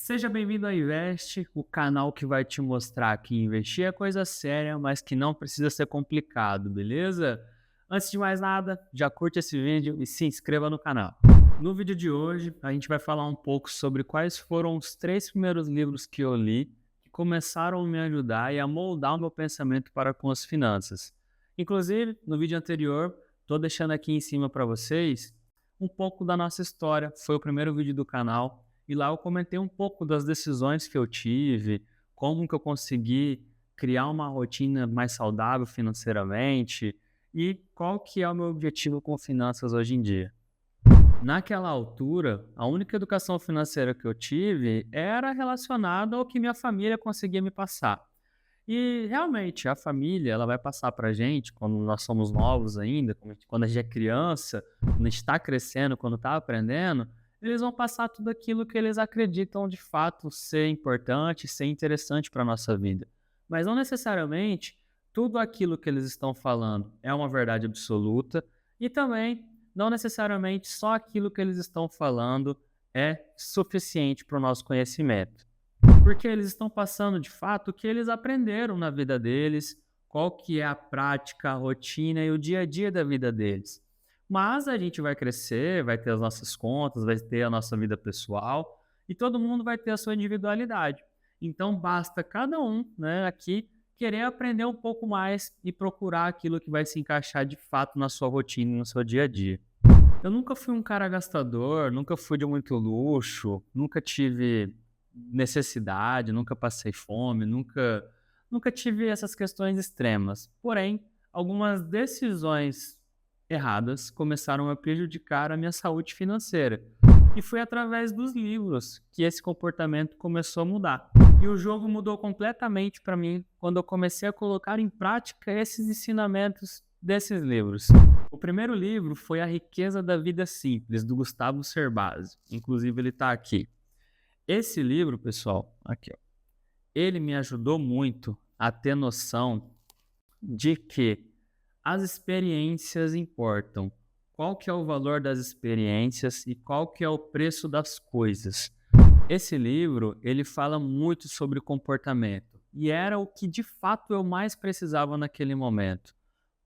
Seja bem-vindo ao Invest, o canal que vai te mostrar que investir é coisa séria, mas que não precisa ser complicado, beleza? Antes de mais nada, já curte esse vídeo e se inscreva no canal. No vídeo de hoje, a gente vai falar um pouco sobre quais foram os 3 primeiros livros que eu li que começaram a me ajudar e a moldar o meu pensamento para com as finanças. Inclusive, no vídeo anterior, estou deixando aqui em cima para vocês um pouco da nossa história. Foi o primeiro vídeo do canal. E lá eu comentei um pouco das decisões que eu tive, como que eu consegui criar uma rotina mais saudável financeiramente e qual que é o meu objetivo com finanças hoje em dia. Naquela altura, a única educação financeira que eu tive era relacionada ao que minha família conseguia me passar. E realmente a família ela vai passar para a gente quando nós somos novos ainda, quando a gente é criança, quando a gente está crescendo, quando está aprendendo, eles vão passar tudo aquilo que eles acreditam de fato ser importante, ser interessante para a nossa vida. Mas não necessariamente tudo aquilo que eles estão falando é uma verdade absoluta e também não necessariamente só aquilo que eles estão falando é suficiente para o nosso conhecimento. Porque eles estão passando de fato o que eles aprenderam na vida deles, qual que é a prática, a rotina e o dia a dia da vida deles. Mas a gente vai crescer, vai ter as nossas contas, vai ter a nossa vida pessoal e todo mundo vai ter a sua individualidade. Então basta cada um, né, aqui querer aprender um pouco mais e procurar aquilo que vai se encaixar de fato na sua rotina e no seu dia a dia. Eu nunca fui um cara gastador, nunca fui de muito luxo, nunca tive necessidade, nunca passei fome, nunca tive essas questões extremas. Porém, algumas decisões erradas começaram a prejudicar a minha saúde financeira. E foi através dos livros que esse comportamento começou a mudar. E o jogo mudou completamente para mim quando eu comecei a colocar em prática esses ensinamentos desses livros. O primeiro livro foi A Riqueza da Vida Simples, do Gustavo Cerbasi. Inclusive, ele está aqui. Esse livro, pessoal, aqui, ó, ele me ajudou muito a ter noção de que as experiências importam. Qual que é o valor das experiências e qual que é o preço das coisas. Esse livro, ele fala muito sobre comportamento e era o que de fato eu mais precisava naquele momento.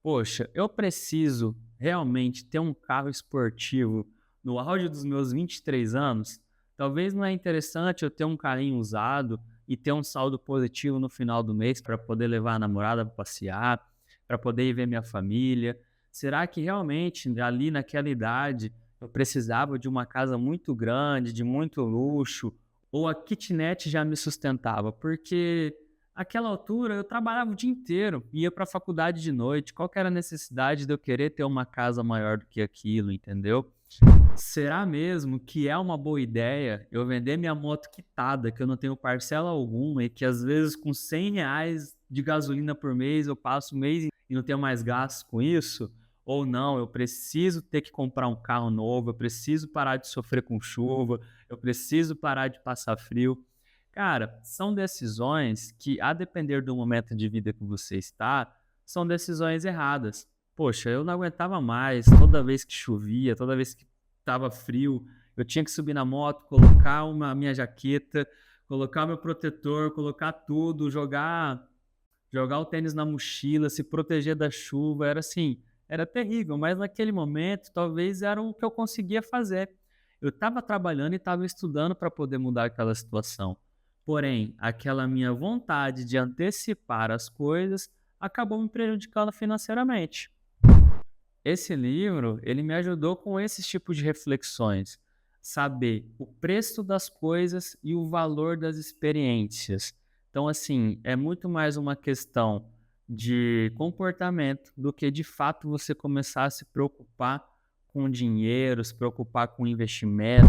Poxa, eu preciso realmente ter um carro esportivo no auge dos meus 23 anos? Talvez não é interessante eu ter um carrinho usado e ter um saldo positivo no final do mês para poder levar a namorada para passear, para poder ir ver minha família. Será que realmente ali naquela idade eu precisava de uma casa muito grande, de muito luxo, ou a kitnet já me sustentava? Porque aquela altura eu trabalhava o dia inteiro, ia para a faculdade de noite, qual que era a necessidade de eu querer ter uma casa maior do que aquilo, entendeu? Será mesmo que é uma boa ideia eu vender minha moto quitada, que eu não tenho parcela alguma e que às vezes com R$ 100 de gasolina por mês eu passo o mês e não tenho mais gasto com isso? Ou não, eu preciso ter que comprar um carro novo, eu preciso parar de sofrer com chuva, eu preciso parar de passar frio. Cara, são decisões que, a depender do momento de vida que você está, são decisões erradas. Poxa, eu não aguentava mais, toda vez que chovia, toda vez que estava frio, eu tinha que subir na moto, colocar uma minha jaqueta, colocar meu protetor, colocar tudo, jogar o tênis na mochila, se proteger da chuva, era assim, era terrível, mas naquele momento talvez era o que eu conseguia fazer. Eu estava trabalhando e estava estudando para poder mudar aquela situação. Porém, aquela minha vontade de antecipar as coisas acabou me prejudicando financeiramente. Esse livro, ele me ajudou com esses tipos de reflexões. Saber o preço das coisas e o valor das experiências. Então, assim, é muito mais uma questão de comportamento do que de fato você começar a se preocupar com dinheiro, se preocupar com investimento.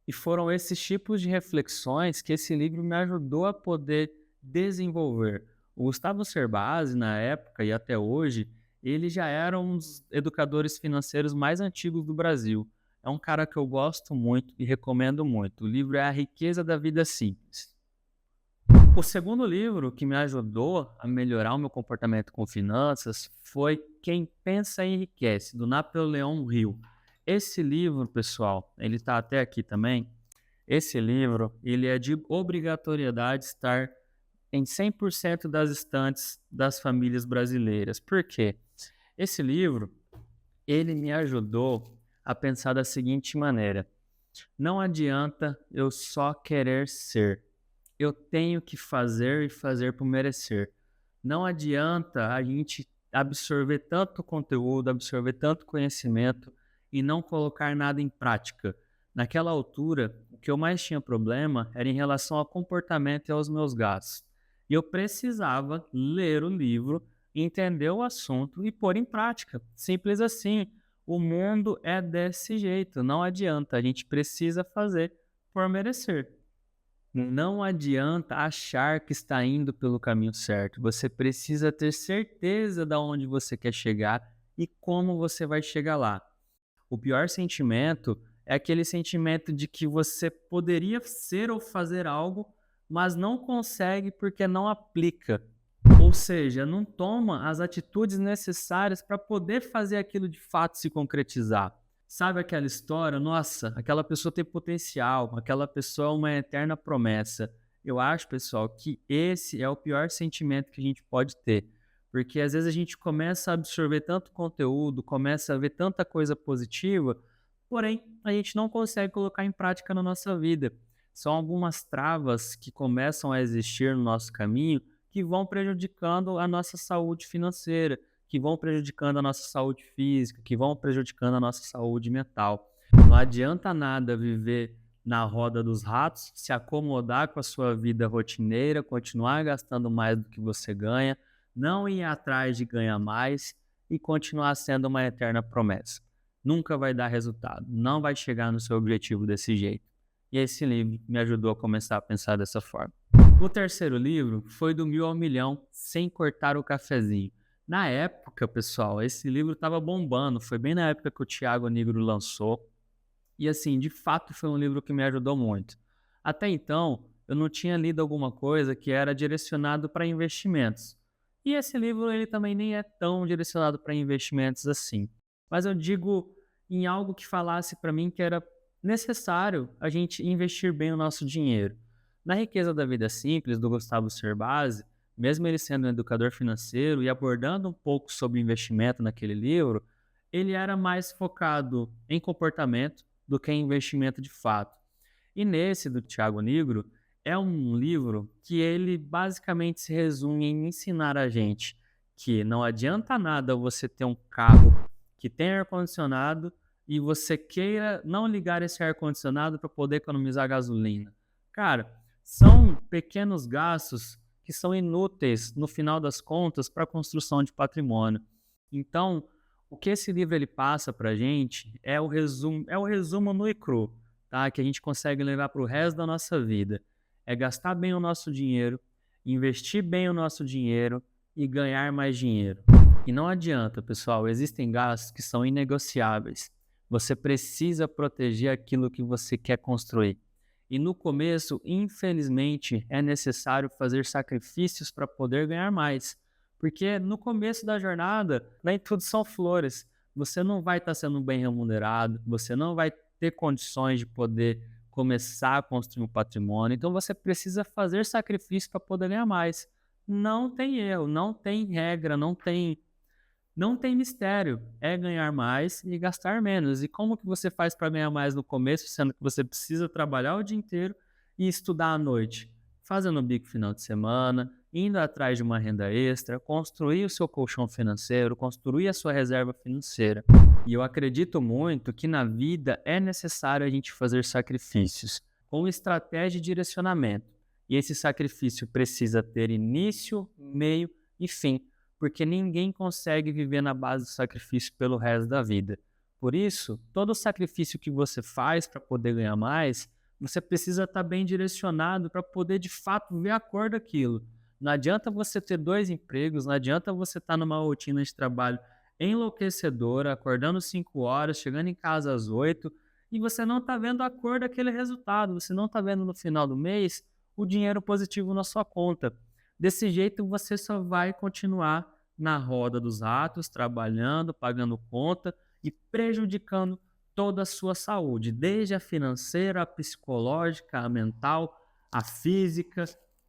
E foram esses tipos de reflexões que esse livro me ajudou a poder desenvolver. O Gustavo Cerbasi, na época e até hoje, ele já era um dos educadores financeiros mais antigos do Brasil. É um cara que eu gosto muito e recomendo muito. O livro é A Riqueza da Vida Simples. O segundo livro que me ajudou a melhorar o meu comportamento com finanças foi Quem Pensa Enriquece, do Napoleão Hill. Esse livro, pessoal, ele está até aqui também. Esse livro, ele é de obrigatoriedade estar em 100% das estantes das famílias brasileiras. Por quê? Esse livro, ele me ajudou a pensar da seguinte maneira: não adianta eu só querer ser. Eu tenho que fazer e fazer por merecer. Não adianta a gente absorver tanto conteúdo, absorver tanto conhecimento e não colocar nada em prática. Naquela altura, o que eu mais tinha problema era em relação ao comportamento e aos meus gastos. E eu precisava ler o livro, entender o assunto e pôr em prática. Simples assim. O mundo é desse jeito, não adianta, a gente precisa fazer por merecer. Não adianta achar que está indo pelo caminho certo. Você precisa ter certeza de onde você quer chegar e como você vai chegar lá. O pior sentimento é aquele sentimento de que você poderia ser ou fazer algo, mas não consegue porque não aplica. Ou seja, não toma as atitudes necessárias para poder fazer aquilo de fato se concretizar. Sabe aquela história? Nossa, aquela pessoa tem potencial, aquela pessoa é uma eterna promessa. Eu acho, pessoal, que esse é o pior sentimento que a gente pode ter. Porque às vezes a gente começa a absorver tanto conteúdo, começa a ver tanta coisa positiva, porém a gente não consegue colocar em prática na nossa vida. São algumas travas que começam a existir no nosso caminho que vão prejudicando a nossa saúde financeira, que vão prejudicando a nossa saúde física, que vão prejudicando a nossa saúde mental. Não adianta nada viver na roda dos ratos, se acomodar com a sua vida rotineira, continuar gastando mais do que você ganha, não ir atrás de ganhar mais e continuar sendo uma eterna promessa. Nunca vai dar resultado, não vai chegar no seu objetivo desse jeito. E esse livro me ajudou a começar a pensar dessa forma. O terceiro livro foi do 1000 ao Milhão, Sem Cortar o Cafezinho. Na época, pessoal, esse livro estava bombando, foi bem na época que o Thiago Nigro lançou. E assim, de fato foi um livro que me ajudou muito. Até então, eu não tinha lido alguma coisa que era direcionado para investimentos. E esse livro ele também nem é tão direcionado para investimentos assim. Mas eu digo em algo que falasse para mim que era necessário a gente investir bem o nosso dinheiro. Na Riqueza da Vida Simples, do Gustavo Cerbasi, mesmo ele sendo um educador financeiro e abordando um pouco sobre investimento naquele livro, ele era mais focado em comportamento do que em investimento de fato. E nesse do Thiago Nigro, é um livro que ele basicamente se resume em ensinar a gente que não adianta nada você ter um carro que tem ar-condicionado e você queira não ligar esse ar-condicionado para poder economizar gasolina. Cara, são pequenos gastos que são inúteis no final das contas para a construção de patrimônio. Então, o que esse livro ele passa para a gente é o resumo nu e cru, tá? Que a gente consegue levar para o resto da nossa vida. É gastar bem o nosso dinheiro, investir bem o nosso dinheiro e ganhar mais dinheiro. E não adianta, pessoal, existem gastos que são inegociáveis. Você precisa proteger aquilo que você quer construir. E no começo, infelizmente, é necessário fazer sacrifícios para poder ganhar mais. Porque no começo da jornada, nem tudo são flores. Você não vai estar sendo bem remunerado, você não vai ter condições de poder começar a construir um patrimônio. Então você precisa fazer sacrifício para poder ganhar mais. Não tem erro, não tem regra, não tem mistério. É ganhar mais e gastar menos. E como que você faz para ganhar mais no começo, sendo que você precisa trabalhar o dia inteiro e estudar à noite? Fazendo bico final de semana, indo atrás de uma renda extra, construir o seu colchão financeiro, construir a sua reserva financeira. E eu acredito muito que na vida é necessário a gente fazer sacrifícios com estratégia e direcionamento. E esse sacrifício precisa ter início, meio e fim, porque ninguém consegue viver na base do sacrifício pelo resto da vida. Por isso, todo sacrifício que você faz para poder ganhar mais, você precisa estar bem direcionado para poder de fato ver a cor daquilo. Não adianta você ter 2 empregos, não adianta você estar numa rotina de trabalho enlouquecedora, acordando 5 horas, chegando em casa às 8, e você não está vendo a cor daquele resultado, você não está vendo no final do mês o dinheiro positivo na sua conta. Desse jeito você só vai continuar na roda dos ratos, trabalhando, pagando conta e prejudicando toda a sua saúde, desde a financeira, a psicológica, a mental, a física,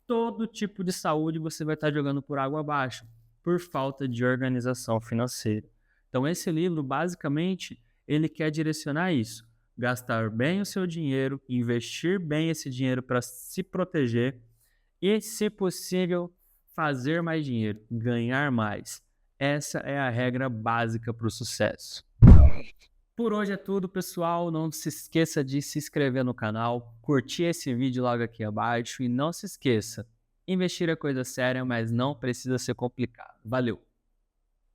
todo tipo de saúde você vai estar jogando por água abaixo, por falta de organização financeira. Então esse livro, basicamente, ele quer direcionar isso, gastar bem o seu dinheiro, investir bem esse dinheiro para se proteger e, se possível, fazer mais dinheiro, ganhar mais. Essa é a regra básica para o sucesso. Por hoje é tudo, pessoal. Não se esqueça de se inscrever no canal, curtir esse vídeo logo aqui abaixo e não se esqueça, investir é coisa séria, mas não precisa ser complicado. Valeu!